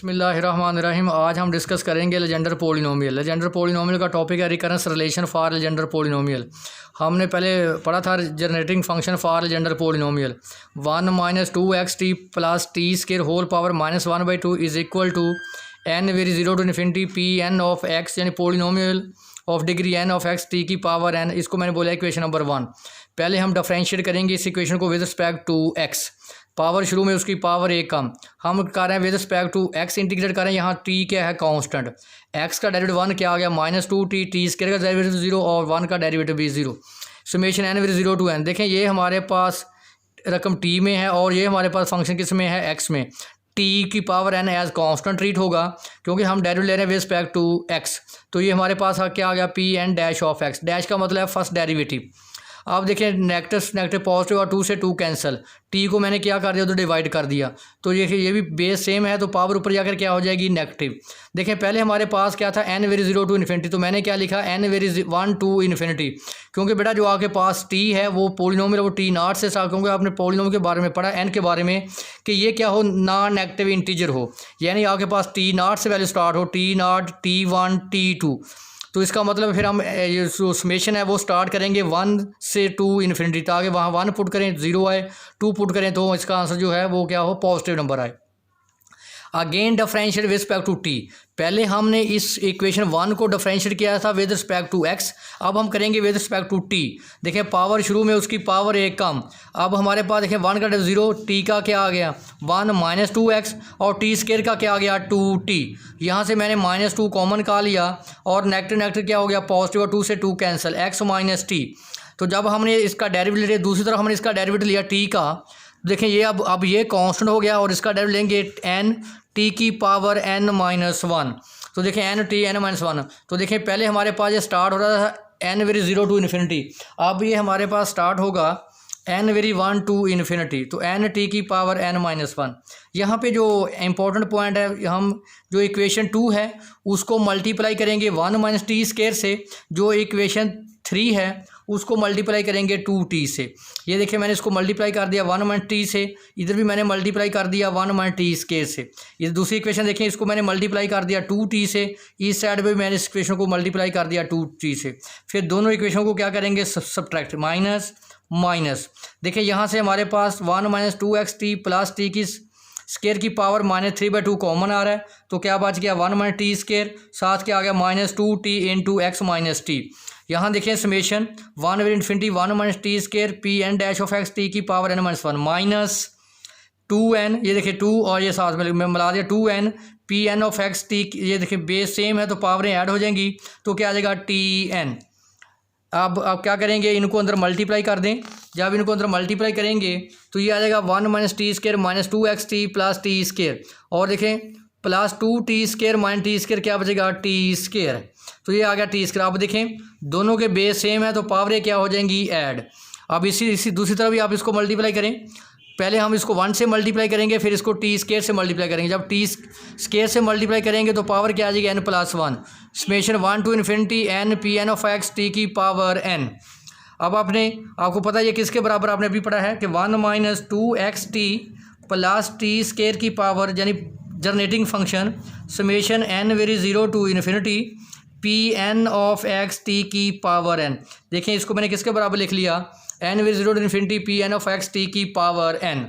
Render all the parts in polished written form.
बिस्मिल्लाहिर्रहमानिर्रहीम। आज हम डिस्कस करेंगे लेजेंडर पोलिनोमियल। लेजेंडर पोलिनोमियल का टॉपिक है recurrence relation for Legendre polynomial. हमने पहले पढ़ा था generating function for Legendre polynomial 1 - 2xt plus T square whole power -1/2 is equal to n vary 0 to infinity P N of X, यानी polynomial of degree n of X T की power n। इसको मैंने बोला equation number 1। पहले हम differentiate करेंगे इस equation को with respect to x। Power शुरू में उसकी पावर एक कम, हम कर रहे हैं with respect to x integrate कर रहे हैं। यहाँ t क्या है कांस्टेंट, x का डेरिवेटिव 1 क्या आ गया -2t, टी स्क्वायर का डेरिवेटिव 0 और 1 का डेरिवेटिव भी 0। Summation n vary 0 to n। देखें ये हमारे पास रकम t में है और ये हमारे पास फंक्शन किस में है, x में। t की power n as constant treat होगा क्योंकि हम डेरिवेटिव ले रहे हैं विद रिस्पेक्ट टू x। तो ये हमारे पास क्या आ गया P N dash of x। Dash का मतलब है फर्स्ट डेरिवेटिव। अब देखिए नेगेटिव पॉजिटिव और 2 से 2 कैंसिल, टी को मैंने क्या कर दिया तो डिवाइड कर दिया। तो ये भी बेस सेम है तो पावर ऊपर जाकर क्या हो जाएगी नेगेटिव। देखें पहले हमारे पास क्या था n वेरी 0 टू इन्फिनिटी, तो मैंने क्या लिखा n वेरी 1 टू इन्फिनिटी। क्योंकि बेटा जो आपके पास t है वो पोलिनोमियल, वो टी नॉट से स्टार्ट, क्योंकि आपने पोलिनोमियल के बारे में पढ़ा n के बारे में कि ये क्या हो नॉन नेगेटिव इंटीजर हो, यानी आपके पास टी नॉट से वैल्यू स्टार्ट हो, टी नॉट T1 T2। तो इसका मतलब फिर हम ये जो समेशन है वो स्टार्ट करेंगे 1 से 2 इन्फिनिटी, ताकि वहाँ 1 पुट करें 0 आए, 2 पुट करें तो इसका आंसर जो है वो क्या हो पॉजिटिव नंबर आए। Again differentiate with respect to T. पहले हमने इस इक्वेशन 1 को डिफरेंशिएट किया था विद रिस्पेक्ट टू x, अब हम करेंगे विद रिस्पेक्ट टू t। देखें पावर शुरू में उसकी पावर एक कम, अब हमारे पास देखें 1 का 0, t का क्या आ गया 1 - 2x और टी स्क्वायर का क्या आ गया 2t। यहाँ से मैंने -2 कॉमन निकाल लिया और नेगेटिव क्या हो गया पॉजिटिव और 2 से 2 कैंसिल, x - t। तो जब हमने इसका डेरिवेटिव लिया, दूसरी तरफ हमने इसका डेरिवेटिव लिया t का, देखें ये अब ये कांस्टेंट हो गया और इसका डेरिवेटिव लेंगे n t की पावर n-1। तो देखें n t n-1। तो देखें पहले हमारे पास ये स्टार्ट हो रहा था n वेरी 0 टू इन्फिनिटी, अब ये हमारे पास स्टार्ट होगा n वेरी 1 टू इन्फिनिटी, तो n t की पावर n-1। यहाँ पे जो इम्पोर्टेंट पॉइंट है, हम जो इक्वेशन 2 है उसको मल्टीप्लाई करेंगे 1 - t स्क्वायर से, जो इक्वेशन 3 है उसको मल्टीप्लाई करेंगे 2t से। ये देखिए मैंने इसको मल्टीप्लाई कर दिया 1 - t से, इधर भी मैंने मल्टीप्लाई कर दिया 1 - t स्क्वायर से। ये दूसरी इक्वेशन देखें, इसको मैंने मल्टीप्लाई कर दिया 2t से, इस साइड पे भी मैंने इस इक्वेशन को मल्टीप्लाई कर दिया 2t से। फिर दोनों इक्वेशन को क्या करेंगे सब्ट्रैक्ट, माइनस माइनस। देखिए यहाँ से हमारे पास 1 - 2xt प्लस टी की स्केयर की पावर -3/2 कॉमन आ रहा है, तो क्या बच गया 1 - t स्केयर, साथ क्या आ गया -2t इंटू x - t। यहाँ देखिए summation 1 vary infinity 1 - t square P N dash of X T की पावर n-1 माइनस 2n, ये देखिए 2 और ये साथ में मिला दिया 2n P N of X T. ये देखिए बेस सेम है तो पावरें ऐड हो जाएंगी, तो क्या आ जाएगा tn। अब क्या करेंगे, इनको अंदर मल्टीप्लाई कर दें। जब इनको अंदर मल्टीप्लाई करेंगे तो ये आ जाएगा 1 - t square -2xt plus T square, और देखें plus 2t square - t square क्या बचेगा t स्केयर। तो ये आ गया t स्केयर। अब देखें दोनों के बेस सेम है तो पावरें क्या हो जाएंगी ऐड। अब इसी दूसरी तरफ भी आप इसको मल्टीप्लाई करें, पहले हम इसको 1 से मल्टीप्लाई करेंगे, फिर इसको टी स्केयर से मल्टीप्लाई करेंगे। जब टी स्केयर से मल्टीप्लाई करेंगे तो पावर क्या आ जाएगी n+1, summation 1 to infinity n P N of X T की पावर n। अब आपको पता है ये किसके बराबर आपने अभी पढ़ा है कि 1 - 2xt प्लस टी स्केयर की पावर, यानी generating function summation n vary 0 to infinity P N of X T की पावर n। देखें इसको मैंने किसके बराबर लिख लिया n vary 0 to infinity P N of X T की पावर n।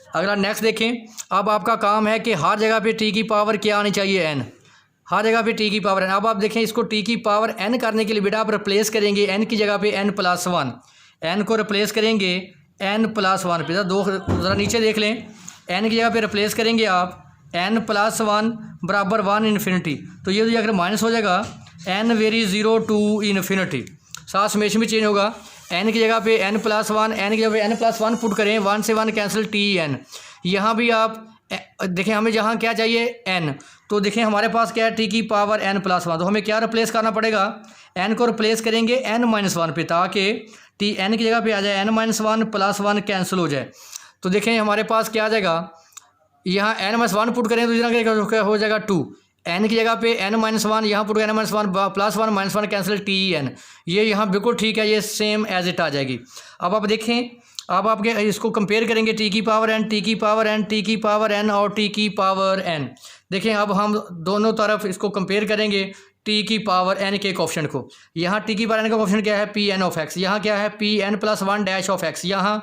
अगला नेक्स्ट देखें, अब आपका काम है कि हर जगह पे t की पावर क्या आनी चाहिए n, हर जगह पे t की पावर n। अब आप देखें इसको t की पावर n करने के लिए बेटा आप रिप्लेस करेंगे n की जगह पे n+1, n को रिप्लेस करेंगे n+1 पे। दो ज़रा नीचे देख लें, n की जगह पे रिप्लेस करेंगे आप n+1 बराबर 1 इन्फिनिटी, तो ये अगर माइनस हो जाएगा n वेरी 0 टू इन्फिनिटी। साथ समेशन भी चेंज होगा, n की जगह पे n+1, n की जगह पे n+1 पुट करें, 1 से 1 कैंसिल tn। यहाँ भी आप देखें हमें जहाँ क्या चाहिए n, तो देखें हमारे पास क्या है t की पावर n+1, तो हमें क्या रिप्लेस करना पड़ेगा, n को रिप्लेस करेंगे n-1 पे, ताकि t n की जगह पे आ जाए n-1 प्लस 1 कैंसिल हो जाए। तो देखें हमारे पास क्या आ जाएगा, यहाँ n-1 पुट करें तो इधर क्या हो जाएगा 2, n की जगह पे n-1 यहाँ put n-1 plus 1 -1 cancel tn। ये यहाँ बिल्कुल ठीक है, ये सेम एज इट आ जाएगी। अब आप देखें, अब आपके इसको कंपेयर करेंगे t की पावर n, t की पावर n, t की पावर n और t की पावर n। देखें अब हम दोनों तरफ इसको कंपेयर करेंगे टी की पावर एन के कोफिशिएंट को। यहाँ टी की पावर एन का कोफिशिएंट क्या है, पी एन ऑफ एक्स। यहाँ क्या है, P N plus one dash of X. यहाँ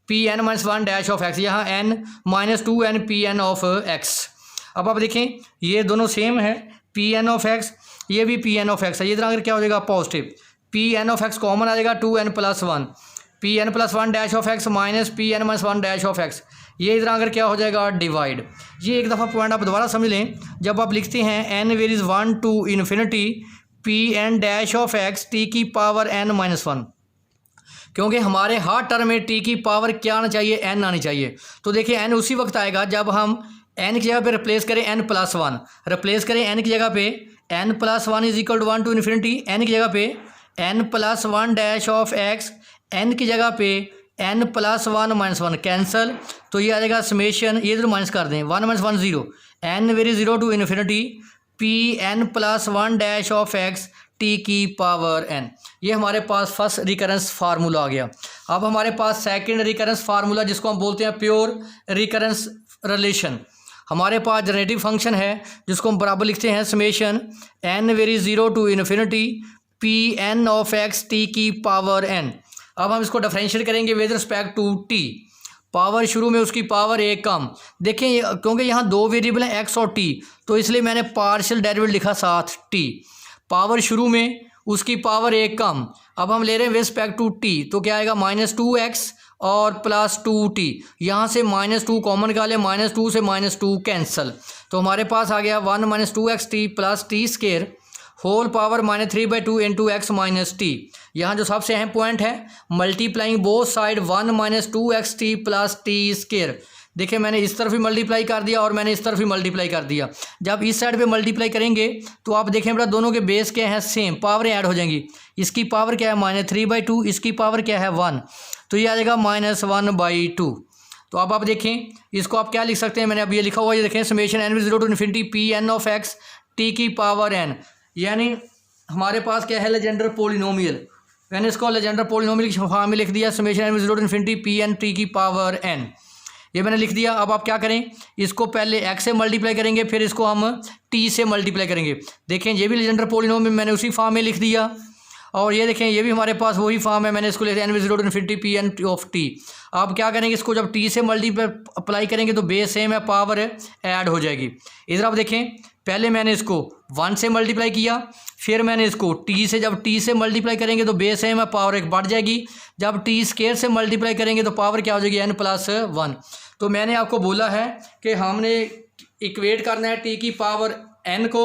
P N minus one dash of X. यहाँ N minus two N P N of X. अब आप देखें ये दोनों सेम है, पी एन ऑफ एक्स, ये भी पी एन ऑफ एक्स है। ये इधर अगर क्या हो जाएगा positive, P N of X common आ जाएगा, two N plus one, P N plus one dash of X minus P N minus one dash of X. ये इधर अगर क्या हो जाएगा डिवाइड। ये एक दफ़ा पॉइंट आप दोबारा समझ लें, जब आप लिखते हैं N varies one to infinity P N dash of X T की पावर एन माइनस वन, क्योंकि हमारे हर टर्म में टी की पावर क्या आना चाहिए, एन आनी चाहिए। तो देखिए एन उसी वक्त आएगा जब हम एन की जगह पे रिप्लेस करें एन प्लस वन, रिप्लेस करें एन की जगह पे N plus one is equal to one to infinity, N की जगह पे N plus one dash of X, N की जगह पे N plus one minus one cancel, तो ये आ जाएगा समेशन, ये इधर माइनस कर दें, one minus one zero, N vary zero to infinity P N plus one dash of X T की पावर एन। ये हमारे पास फर्स्ट रिकरेंस फार्मूला आ गया। अब हमारे पास सेकंड रिकरेंस फार्मूला जिसको हम बोलते हैं प्योर रिकरेंस रिलेशन। हमारे पास जनरेटिव फंक्शन है जिसको हम बराबर लिखते हैं summation N vary zero to infinity P N of X T की पावर एन। अब हम इसको डिफरेंशिएट करेंगे with respect to T. Power शुरू में उसकी पावर एक कम, देखें क्योंकि यहाँ दो वेरिएबल हैं एक्स और टी, तो इसलिए मैंने पार्शियल डेरिवेटिव लिखा साथ टी। पावर शुरू में उसकी पावर एक कम, अब हम ले रहे हैं विद रिस्पेक्ट टू टी, तो क्या आएगा माइनस टू एक्स और प्लस टू टी। यहाँ से माइनस टू कॉमन निकालें, माइनस टू से माइनस टू कैंसल, तो हमारे पास आ गया one minus two X T plus T square whole power minus three by two into X minus T. यहाँ जो सबसे अहम पॉइंट है multiplying both side one minus two X T plus T square. देखिए मैंने इस तरफ भी मल्टीप्लाई कर दिया और मैंने इस तरफ भी मल्टीप्लाई कर दिया। जब इस साइड पे मल्टीप्लाई करेंगे तो आप देखें बेटा दोनों के बेस क्या हैं, सेम, पावरें ऐड हो जाएंगी। इसकी पावर क्या है माइनस थ्री बाई टू, इसकी पावर क्या है वन, तो ये आ जाएगा माइनस वन बाई टू। तो अब आप देखें इसको आप क्या लिख सकते हैं, मैंने अब ये लिखा हुआ है, ये देखें summation N zero to infinity P N of X T की पावर एन। यानी हमारे पास क्या है लेजेंडर पोलिनोमियल, मैंने इसको लेजेंडर पोलिनोमियल की फॉर्म में लिख दिया summation N zero to infinity P N T की पावर एन, ये मैंने लिख दिया। अब आप क्या करें, इसको पहले x से मल्टीप्लाई करेंगे, फिर इसको हम t से मल्टीप्लाई करेंगे। देखें ये भी लेजेंडर पोलिनोमियल मैंने उसी फॉर्म में लिख दिया, और ये देखें ये भी हमारे पास वही फॉर्म है, मैंने इसको लिखा N zero to infinity P N of T. आप क्या करेंगे, इसको जब t से मल्टीप्लाई अप्लाई करेंगे तो बेस सेम है, पावर ऐड हो जाएगी। इधर आप देखें पहले मैंने इसको वन से मल्टीप्लाई किया, फिर मैंने इसको t से, जब t से मल्टीप्लाई करेंगे तो बेस सेम है, पावर एक बढ़ जाएगी। जब t स्क्वायर से मल्टीप्लाई करेंगे तो पावर क्या हो जाएगी n प्लस वन। तो मैंने आपको बोला है कि हमने इक्वेट करना है t की पावर n को,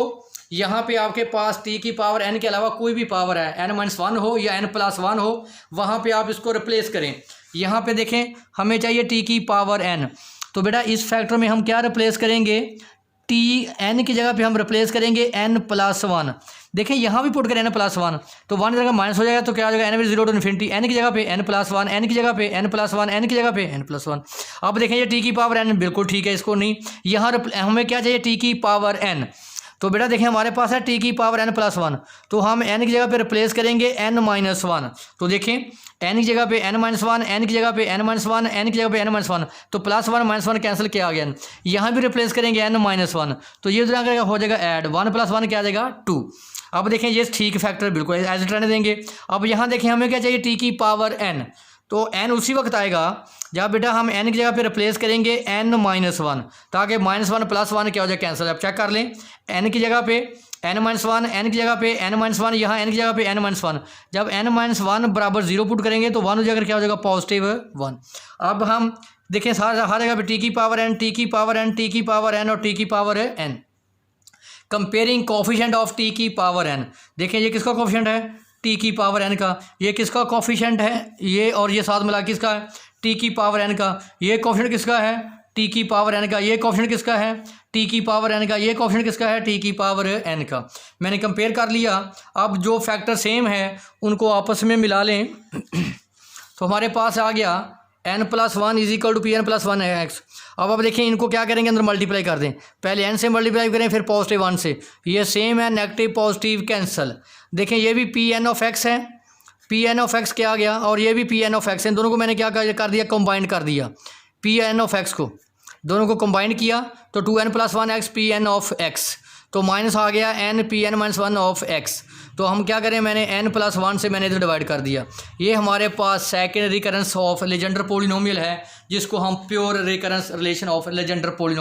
यहाँ पे आपके पास t की पावर n के अलावा कोई भी पावर है, n माइनस वन हो या n प्लस वन हो, वहाँ पे आप इसको रिप्लेस करें। यहाँ पे देखें हमें चाहिए t की पावर n, तो बेटा इस फैक्टर में हम क्या रिप्लेस करेंगे, टी एन की जगह पे हम रिप्लेस करेंगे एन प्लस वन। देखें यहाँ भी पुट करें एन प्लस वन, तो वन जगह माइनस हो जाएगा, तो क्या हो जाएगा N zero to infinity, N की जगह पे एन प्लस वन, एन की जगह पे एन प्लस वन, एन की जगह पे एन प्लस वन। अब देखें ये टी की पावर एन बिल्कुल ठीक है, इसको नहीं, यहाँ हमें क्या चाहिए टी की पावर एन। तो बेटा देखें हमारे पास है टी की पावर एन प्लस वन, तो हम एन की जगह पे रिप्लेस करेंगे एन माइनस वन। तो देखें एन की जगह पे एन माइनस वन, एन की जगह पे एन माइनस वन, एन की जगह पे एन माइनस वन, तो plus one minus one cancel किया आ गया। यहाँ भी रिप्लेस करेंगे एन माइनस वन, तो ये उधर हो जाएगा ऐड, वन प्लस वन क्या आ जाएगा टू। अब देखें ये ठीक फैक्टर बिल्कुल एज इट रहने देंगे। अब यहाँ देखें हमें क्या चाहिए टी की पावर एन, तो एन उसी वक्त आएगा जब बेटा हम एन की जगह पे रिप्लेस करेंगे एन माइनस वन, ताकि माइनस वन प्लस वन क्या हो जाए कैंसिल। अब चेक कर लें एन की जगह पे एन माइनस वन, एन की जगह पे एन माइनस वन, यहाँ एन की जगह पे एन माइनस वन, जब एन माइनस वन बराबर जीरो पुट करेंगे तो वन हो जाकर क्या हो जाएगा पॉजिटिव वन। अब हम देखें हर जगह पे टी की पावर एन, टी की पावर एन, टी की पावर एन और टी की power N. Comparing coefficient of T की पावर एन, देखें ये किसका कोफिशिएंट है टी की पावर एन का, ये किसका कोफिशिएंट है ये, और ये साथ मिला किसका है टी की पावर एन का। ये कोफिशिएंट किसका है टी की पावर एन का, ये कोफिशिएंट किसका है टी की पावर एन का, ये कोफिशिएंट किसका है टी की पावर एन का। मैंने कंपेयर कर लिया। अब जो फैक्टर सेम है उनको आपस में मिला लें तो हमारे पास आ गया N plus one is equal to P N plus one X. अब देखें इनको क्या करेंगे अंदर मल्टीप्लाई कर दें, पहले एन से मल्टीप्लाई करें फिर पॉजिटिव वन से, ये सेम है, नेगेटिव पॉजिटिव कैंसल। देखें ये भी पी एन ऑफ एक्स है, पी एन ऑफ एक्स क्या आ गया, और ये भी पी एन ऑफ एक्स है, इन दोनों को मैंने क्या कर दिया कंबाइन कर दिया, पी एन ऑफ एक्स को दोनों को कंबाइन किया तो 2n+1 x P N of X, तो माइनस आ गया n P N minus 1 of X. तो हम क्या करें, मैंने n+1 से मैंने इधर डिवाइड कर दिया। ये हमारे पास second recurrence of Legendre polynomial है, जिसको हम pure recurrence relation of Legendre polynomial